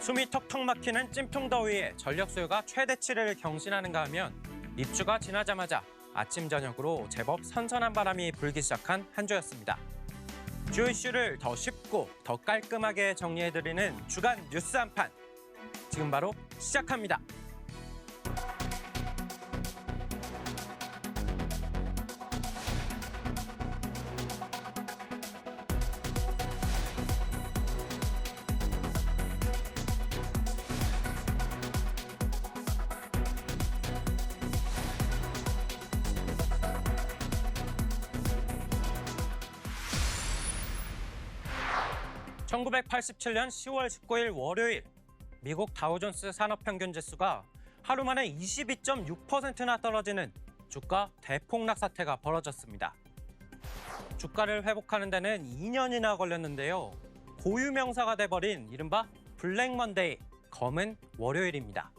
숨이 턱턱 막히는 찜통 더위에 전력 수요가 최대치를 경신하는가 하면 입추가 지나자마자 아침 저녁으로 제법 선선한 바람이 불기 시작한 한 주였습니다. 주요 이슈를 더 쉽고 더 깔끔하게 정리해드리는 주간 뉴스 한판. 지금 바로 시작합니다. (1987년 10월 19일) 월요일 미국 다우존스 산업평균지수가 하루 만에 22.6%나 떨어지는 주가 대폭락 사태가 벌어졌습니다. 주가를 회복하는 데는 2년이나 걸렸는데요. 고유명사가 돼버린 이른바 블랙 먼데이, 검은 월요일입니다.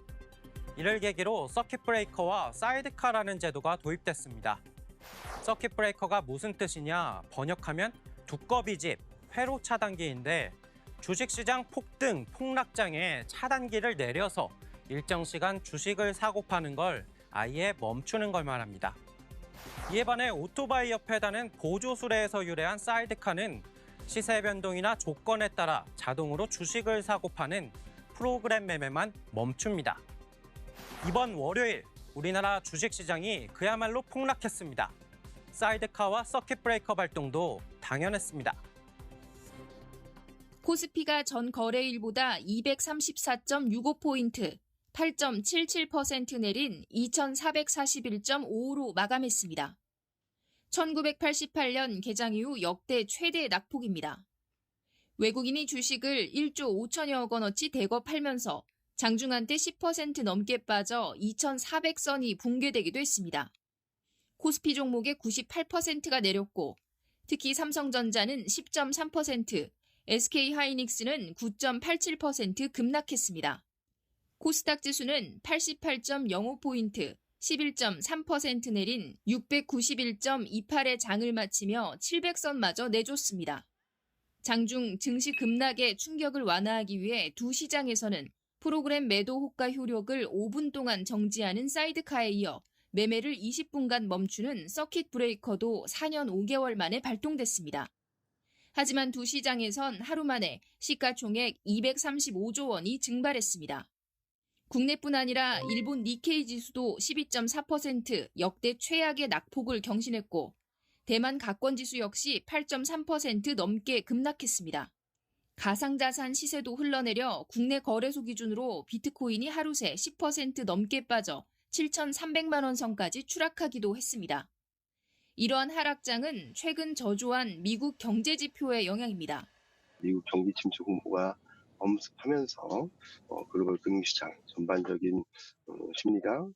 이를 계기로 서킷 브레이커와 사이드카라는 제도가 도입됐습니다. 서킷 브레이커가 무슨 뜻이냐? 번역하면 두꺼비집, 회로 차단기인데 주식시장 폭등, 폭락장에 차단기를 내려서 일정 시간 주식을 사고 파는 걸 아예 멈추는 걸 말합니다. 이에 반해 오토바이 협회단은 보조수레에서 유래한 사이드카는 시세 변동이나 조건에 따라 자동으로 주식을 사고 파는 프로그램 매매만 멈춥니다. 이번 월요일 우리나라 주식시장이 그야말로 폭락했습니다. 사이드카와 서킷 브레이커 발동도 당연했습니다. 코스피가 전 거래일보다 234.65포인트, 8.77% 내린 2441.55로 마감했습니다. 1988년 개장 이후 역대 최대 낙폭입니다. 외국인이 주식을 1조 5천여억 원어치 대거 팔면서 장중 한때 10% 넘게 빠져 2,400선이 붕괴되기도 했습니다. 코스피 종목의 98%가 내렸고 특히 삼성전자는 10.3%, SK하이닉스는 9.87% 급락했습니다. 코스닥 지수는 88.05포인트, 11.3% 내린 691.28의 장을 마치며 700선마저 내줬습니다. 장중 증시 급락의 충격을 완화하기 위해 두 시장에서는 프로그램 매도 호가 효력을 5분 동안 정지하는 사이드카에 이어 매매를 20분간 멈추는 서킷 브레이커도 4년 5개월 만에 발동됐습니다. 하지만 두 시장에선 하루 만에 시가총액 235조 원이 증발했습니다. 국내뿐 아니라 일본 니케이 지수도 12.4% 역대 최악의 낙폭을 경신했고 대만 가권지수 역시 8.3% 넘게 급락했습니다. 가상자산 시세도 흘러내려 국내 거래소 기준으로 비트코인이 하루 새 10% 넘게 빠져 7,300만 원 선까지 추락하기도 했습니다. 이러한 하락장은 최근 저조한 미국 경제지표의 영향입니다. 미국 경기 침체 공보가 엄습하면서 글로벌 금융시장 전반적인 심리가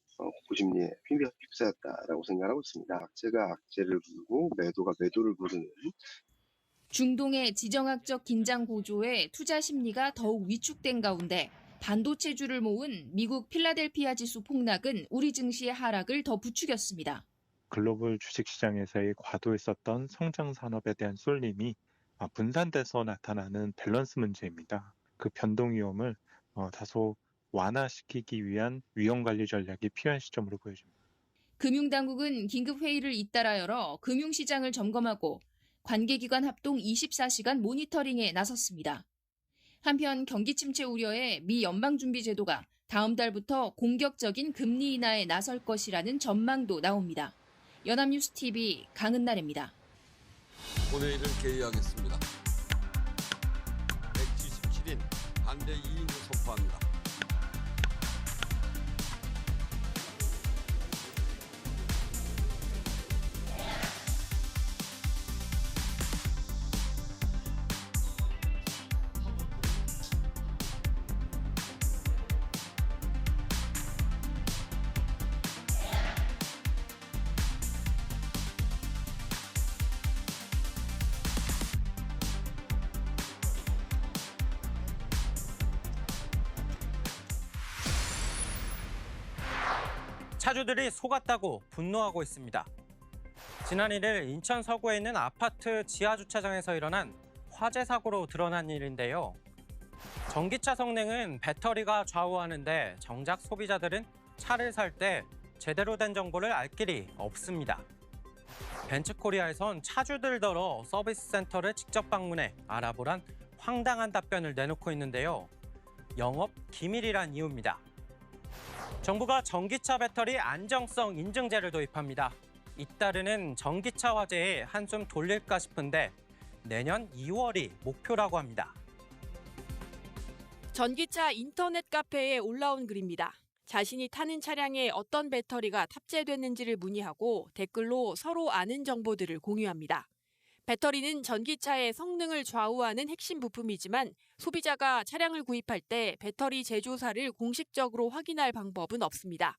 고심리에 휩싸였다라고 생각하고 있습니다. 악재가 악재를 부르고 매도가 매도를 부르는 중동의 지정학적 긴장 고조에 투자 심리가 더욱 위축된 가운데 반도체주를 모은 미국 필라델피아 지수 폭락은 우리 증시의 하락을 더 부추겼습니다. 글로벌 주식시장에서의 과도했었던 성장 산업에 대한 쏠림이 분산돼서 나타나는 밸런스 문제입니다. 그 변동 위험을 다소 완화시키기 위한 위험관리 전략이 필요한 시점으로 보여집니다. 금융당국은 긴급회의를 잇따라 열어 금융시장을 점검하고 관계기관 합동 24시간 모니터링에 나섰습니다. 한편 경기 침체 우려에 미 연방준비제도가 다음 달부터 공격적인 금리 인하에 나설 것이라는 전망도 나옵니다. 연합뉴스TV 강은날입니다. 본회의를 개의하겠습니다. 177인 반대 2인을 선포합니다. 차주들이 속았다고 분노하고 있습니다. 지난 1일 인천 서구에 있는 아파트 지하주차장에서 일어난 화재 사고로 드러난 일인데요. 전기차 성능은 배터리가 좌우하는데 정작 소비자들은 차를 살 때 제대로 된 정보를 알 길이 없습니다. 벤츠코리아에선 차주들더러 서비스 센터를 직접 방문해 알아보란 황당한 답변을 내놓고 있는데요. 영업 기밀이란 이유입니다. 정부가 전기차 배터리 안정성 인증제를 도입합니다. 잇따르는 전기차 화재에 한숨 돌릴까 싶은데 내년 2월이 목표라고 합니다. 전기차 인터넷 카페에 올라온 글입니다. 자신이 타는 차량에 어떤 배터리가 탑재됐는지를 문의하고 댓글로 서로 아는 정보들을 공유합니다. 배터리는 전기차의 성능을 좌우하는 핵심 부품이지만 소비자가 차량을 구입할 때 배터리 제조사를 공식적으로 확인할 방법은 없습니다.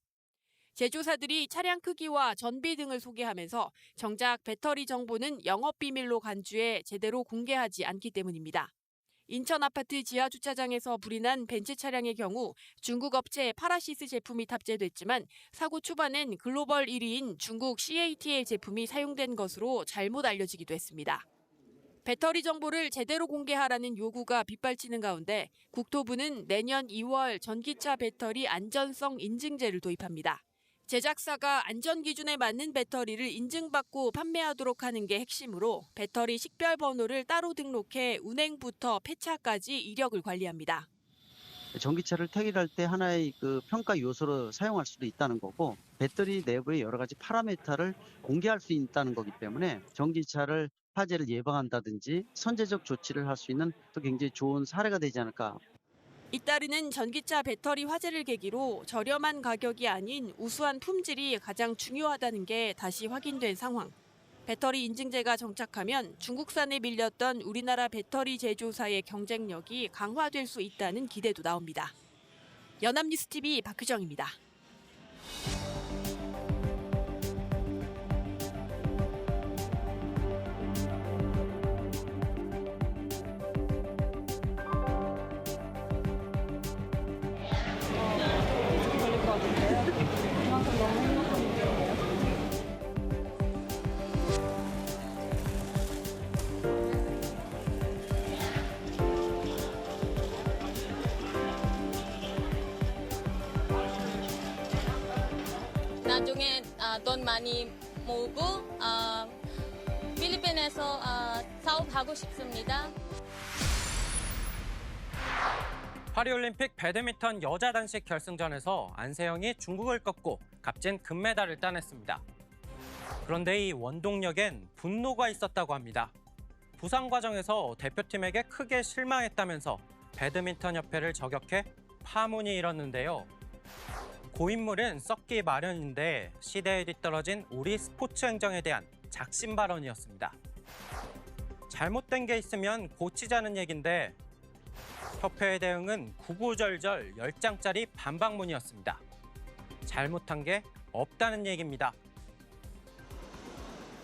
제조사들이 차량 크기와 전비 등을 소개하면서 정작 배터리 정보는 영업비밀로 간주해 제대로 공개하지 않기 때문입니다. 인천 아파트 지하주차장에서 불이 난 벤츠 차량의 경우 중국 업체 파라시스 제품이 탑재됐지만 사고 초반엔 글로벌 1위인 중국 CATL 제품이 사용된 것으로 잘못 알려지기도 했습니다. 배터리 정보를 제대로 공개하라는 요구가 빗발치는 가운데 국토부는 내년 2월 전기차 배터리 안전성 인증제를 도입합니다. 제작사가 안전기준에 맞는 배터리를 인증받고 판매하도록 하는 게 핵심으로 배터리 식별 번호를 따로 등록해 운행부터 폐차까지 이력을 관리합니다. 전기차를 태길할 때 하나의 평가 요소로 사용할 수도 있다는 거고 배터리 내부의 여러 가지 파라미터를 공개할 수 있다는 거기 때문에 전기차를 화재를 예방한다든지 선제적 조치를 할 수 있는 또 굉장히 좋은 사례가 되지 않을까. 잇따르는 전기차 배터리 화재를 계기로 저렴한 가격이 아닌 우수한 품질이 가장 중요하다는 게 다시 확인된 상황. 배터리 인증제가 정착하면 중국산에 밀렸던 우리나라 배터리 제조사의 경쟁력이 강화될 수 있다는 기대도 나옵니다. 연합뉴스TV 박효정입니다. 나중에 돈 많이 모으고 필리핀에서 사업하고 싶습니다. 파리올림픽 배드민턴 여자 단식 결승전에서 안세영이 중국을 꺾고 값진 금메달을 따냈습니다. 그런데 이 원동력엔 분노가 있었다고 합니다. 부상 과정에서 대표팀에게 크게 실망했다면서 배드민턴 협회를 저격해 파문이 일었는데요. 고인물은 썩기 마련인데 시대에 뒤떨어진 우리 스포츠 행정에 대한 작심 발언이었습니다. 잘못된 게 있으면 고치자는 얘긴데 협회의 대응은 구구절절 10장짜리 반박문이었습니다. 잘못한 게 없다는 얘기입니다.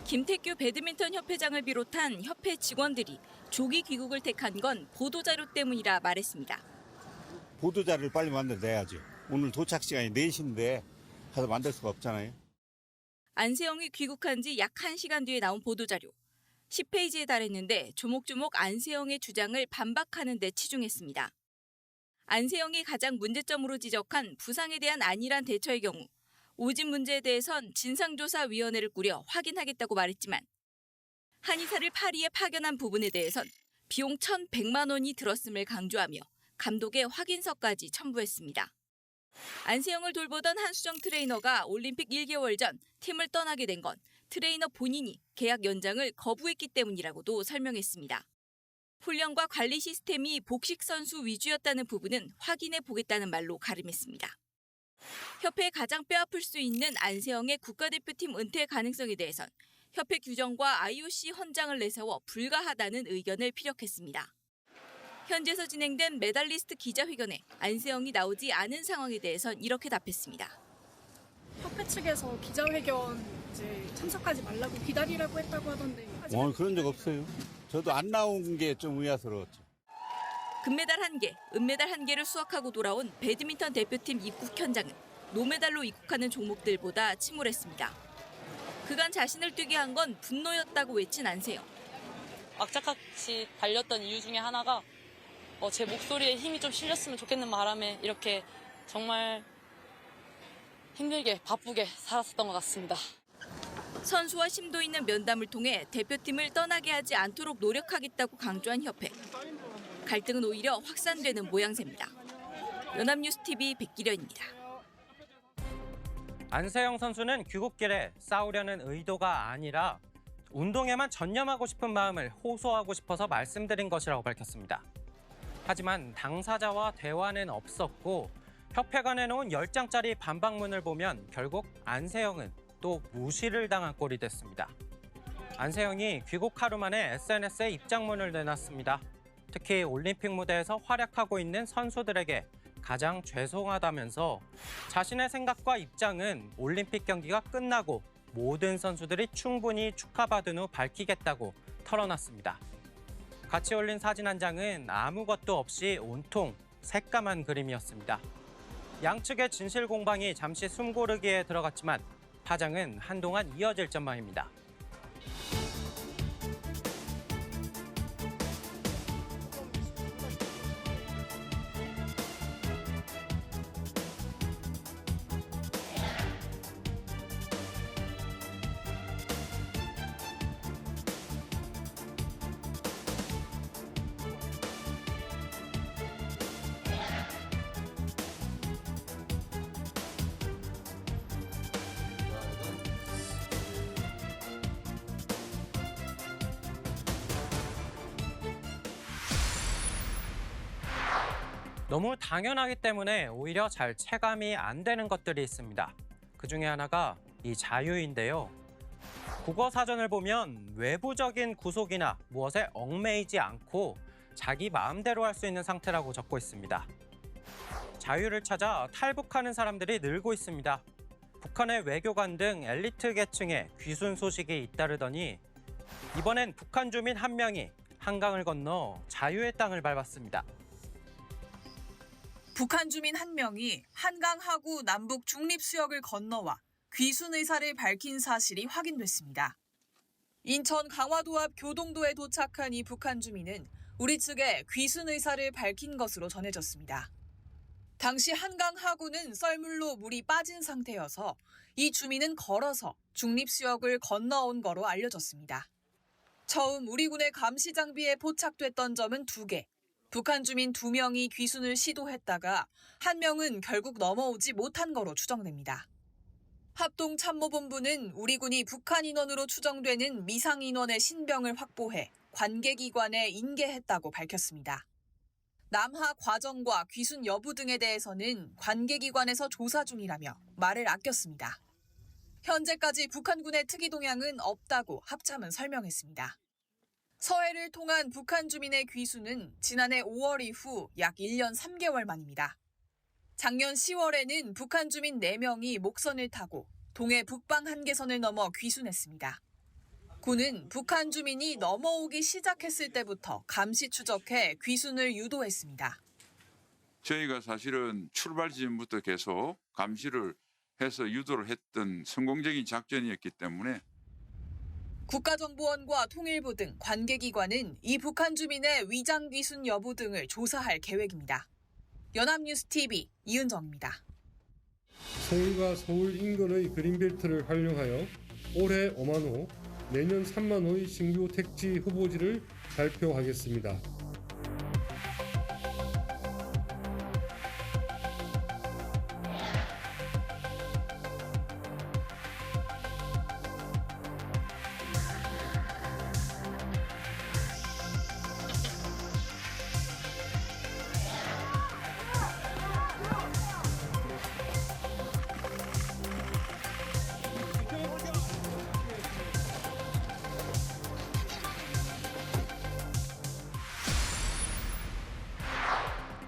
김태규 배드민턴 협회장을 비롯한 협회 직원들이 조기 귀국을 택한 건 보도자료 때문이라 말했습니다. 보도자료를 빨리 만들어내야죠. 오늘 도착 시간이 4시인데 가서 만들 수가 없잖아요. 안세영이 귀국한 지 약 1시간 뒤에 나온 보도자료. 10페이지에 달했는데 조목조목 안세영의 주장을 반박하는 데 치중했습니다. 안세영이 가장 문제점으로 지적한 부상에 대한 안일한 대처의 경우 오진 문제에 대해선 진상조사위원회를 꾸려 확인하겠다고 말했지만 한의사를 파리에 파견한 부분에 대해선 비용 1,100만 원이 들었음을 강조하며 감독의 확인서까지 첨부했습니다. 안세영을 돌보던 한수정 트레이너가 올림픽 1개월 전 팀을 떠나게 된 건 트레이너 본인이 계약 연장을 거부했기 때문이라고도 설명했습니다. 훈련과 관리 시스템이 복식 선수 위주였다는 부분은 확인해 보겠다는 말로 가름했습니다. 협회에 가장 뼈아플 수 있는 안세영의 국가대표팀 은퇴 가능성에 대해선 협회 규정과 IOC 헌장을 내세워 불가하다는 의견을 피력했습니다. 현지에서 진행된 메달리스트 기자회견에 안세영이 나오지 않은 상황에 대해선 이렇게 답했습니다. 협회 측에서 기자회견 참석하지 말라고 기다리라고 했다고 하던데. 그런 적 없어요. 저도 안 나온 게 좀 의아스러웠죠. 금메달 1개, 은메달 1개를 수확하고 돌아온 배드민턴 대표팀 입국 현장은 노메달로 입국하는 종목들보다 침울했습니다. 그간 자신을 뛰게 한 건 분노였다고 외친 안세영. 악착같이 달렸던 이유 중에 하나가 제 목소리에 힘이 좀 실렸으면 좋겠는 바람에 이렇게 정말 힘들게 바쁘게 살았었던 것 같습니다. 선수와 심도 있는 면담을 통해 대표팀을 떠나게 하지 않도록 노력하겠다고 강조한 협회. 갈등은 오히려 확산되는 모양새입니다. 연합뉴스TV 백기련입니다. 안세영 선수는 귀국길에 싸우려는 의도가 아니라 운동에만 전념하고 싶은 마음을 호소하고 싶어서 말씀드린 것이라고 밝혔습니다. 하지만 당사자와 대화는 없었고 협회가 내놓은 10장짜리 반박문을 보면 결국 안세영은 또 무시를 당한 꼴이 됐습니다. 안세영이 귀국 하루 만에 SNS에 입장문을 내놨습니다. 특히 올림픽 무대에서 활약하고 있는 선수들에게 가장 죄송하다면서 자신의 생각과 입장은 올림픽 경기가 끝나고 모든 선수들이 충분히 축하받은 후 밝히겠다고 털어놨습니다. 같이 올린 사진 한 장은 아무것도 없이 온통 새까만 그림이었습니다. 양측의 진실 공방이 잠시 숨고르기에 들어갔지만 파장은 한동안 이어질 전망입니다. 너무 당연하기 때문에 오히려 잘 체감이 안 되는 것들이 있습니다. 그 중에 하나가 이 자유인데요. 국어 사전을 보면 외부적인 구속이나 무엇에 얽매이지 않고 자기 마음대로 할 수 있는 상태라고 적고 있습니다. 자유를 찾아 탈북하는 사람들이 늘고 있습니다. 북한의 외교관 등 엘리트 계층에 귀순 소식이 잇따르더니 이번엔 북한 주민 한 명이 한강을 건너 자유의 땅을 밟았습니다. 북한 주민 한 명이 한강 하구 남북 중립수역을 건너와 귀순 의사를 밝힌 사실이 확인됐습니다. 인천 강화도 앞 교동도에 도착한 이 북한 주민은 우리 측에 귀순 의사를 밝힌 것으로 전해졌습니다. 당시 한강 하구는 썰물로 물이 빠진 상태여서 이 주민은 걸어서 중립수역을 건너온 거로 알려졌습니다. 처음 우리 군의 감시 장비에 포착됐던 점은 2개. 북한 주민 2명이 귀순을 시도했다가 1명은 결국 넘어오지 못한 거로 추정됩니다. 합동참모본부는 우리 군이 북한 인원으로 추정되는 미상 인원의 신병을 확보해 관계기관에 인계했다고 밝혔습니다. 남하 과정과 귀순 여부 등에 대해서는 관계기관에서 조사 중이라며 말을 아꼈습니다. 현재까지 북한군의 특이 동향은 없다고 합참은 설명했습니다. 서해를 통한 북한 주민의 귀순은 지난해 5월 이후 약 1년 3개월 만입니다. 작년 10월에는 북한 주민 4명이 목선을 타고 동해 북방 한계선을 넘어 귀순했습니다. 군은 북한 주민이 넘어오기 시작했을 때부터 감시 추적해 귀순을 유도했습니다. 저희가 사실은 출발 지점부터 계속 감시를 해서 유도를 했던 성공적인 작전이었기 때문에 국가정보원과 통일부 등 관계기관은 이 북한 주민의 위장 귀순 여부 등을 조사할 계획입니다. 연합뉴스TV 이은정입니다. 서울과 서울 인근의 그린벨트를 활용하여 올해 5만 호, 내년 3만 호의 신규 택지 후보지를 발표하겠습니다.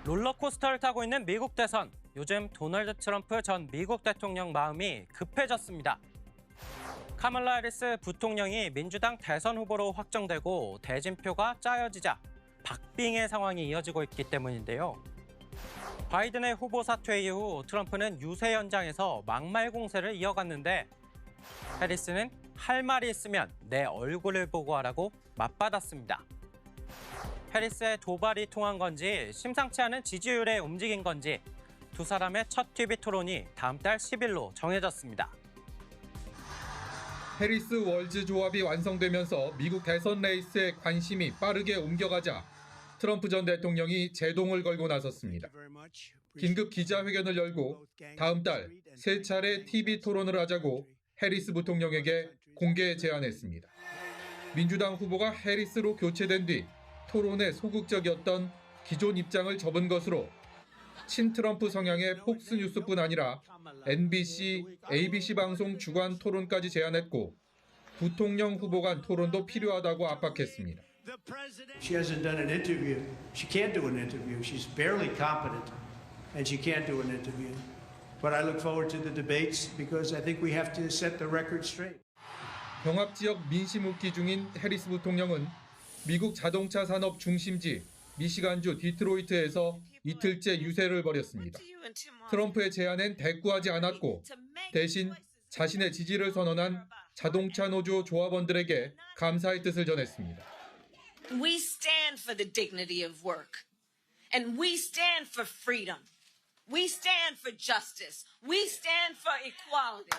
롤러코스터를 타고 있는 미국 대선. 요즘 도널드 트럼프 전 미국 대통령 마음이 급해졌습니다. 카멀라 해리스 부통령이 민주당 대선 후보로 확정되고 대진표가 짜여지자 박빙의 상황이 이어지고 있기 때문인데요. 바이든의 후보 사퇴 이후 트럼프는 유세 현장에서 막말 공세를 이어갔는데 해리스는 할 말이 있으면 내 얼굴을 보고 하라고 맞받았습니다. 해리스의 도발이 통한 건지 심상치 않은 지지율에 움직인 건지 두 사람의 첫 TV 토론이 다음 달 10일로 정해졌습니다. 해리스 월즈 조합이 완성되면서 미국 대선 레이스에 관심이 빠르게 옮겨가자 트럼프 전 대통령이 제동을 걸고 나섰습니다. 긴급 기자회견을 열고 다음 달 세 차례 TV 토론을 하자고 해리스 부통령에게 공개 제안했습니다. 민주당 후보가 해리스로 교체된 뒤 토론에 소극적이었던 기존 입장을 접은 것으로 친트럼프 성향의 폭스뉴스뿐 아니라 NBC, ABC 방송 주간 토론까지 제안했고 부통령 후보 간 토론도 필요하다고 압박했습니다. She hasn't done an interview. She can't do an interview. She's barely competent, and she can't do an interview. But I look forward to the debates because I think we have to set the record straight. 병합 지역 민심 묻기 중인 해리스 부통령은 미국 자동차 산업 중심지 미시간주 디트로이트에서 이틀째 유세를 벌였습니다. 트럼프의 제안엔 대꾸하지 않았고 대신 자신의 지지를 선언한 자동차 노조 조합원들에게 감사의 뜻을 전했습니다. We stand for the dignity of work. And we stand for freedom. We stand for justice. We stand for equality.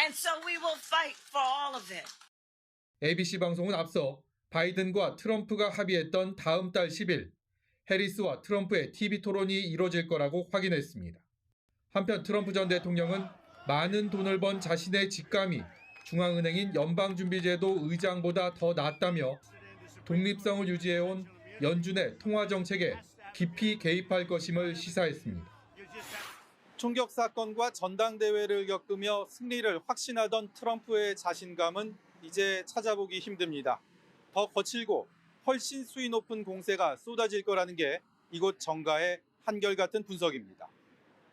And so we will fight for all of it. ABC 방송은 앞서 바이든과 트럼프가 합의했던 다음 달 10일 해리스와 트럼프의 TV 토론이 이뤄질 거라고 확인했습니다. 한편 트럼프 전 대통령은 많은 돈을 번 자신의 직감이 중앙은행인 연방준비제도 의장보다 더 낫다며 독립성을 유지해온 연준의 통화정책에 깊이 개입할 것임을 시사했습니다. 총격 사건과 전당대회를 겪으며 승리를 확신하던 트럼프의 자신감은 이제 찾아보기 힘듭니다. 더 거칠고 훨씬 수위 높은 공세가 쏟아질 거라는 게 이곳 정가의 한결같은 분석입니다.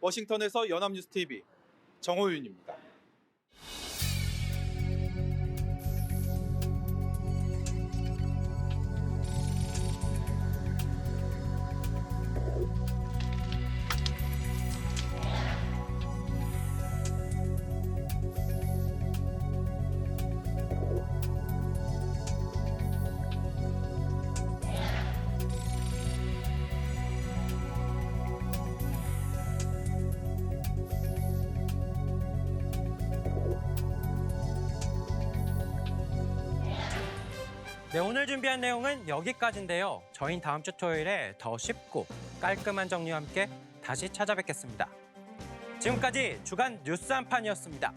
워싱턴에서 연합뉴스TV 정호윤입니다. 네, 오늘 준비한 내용은 여기까지인데요. 저희는 다음 주 토요일에 더 쉽고 깔끔한 정리와 함께 다시 찾아뵙겠습니다. 지금까지 주간 뉴스 한판이었습니다.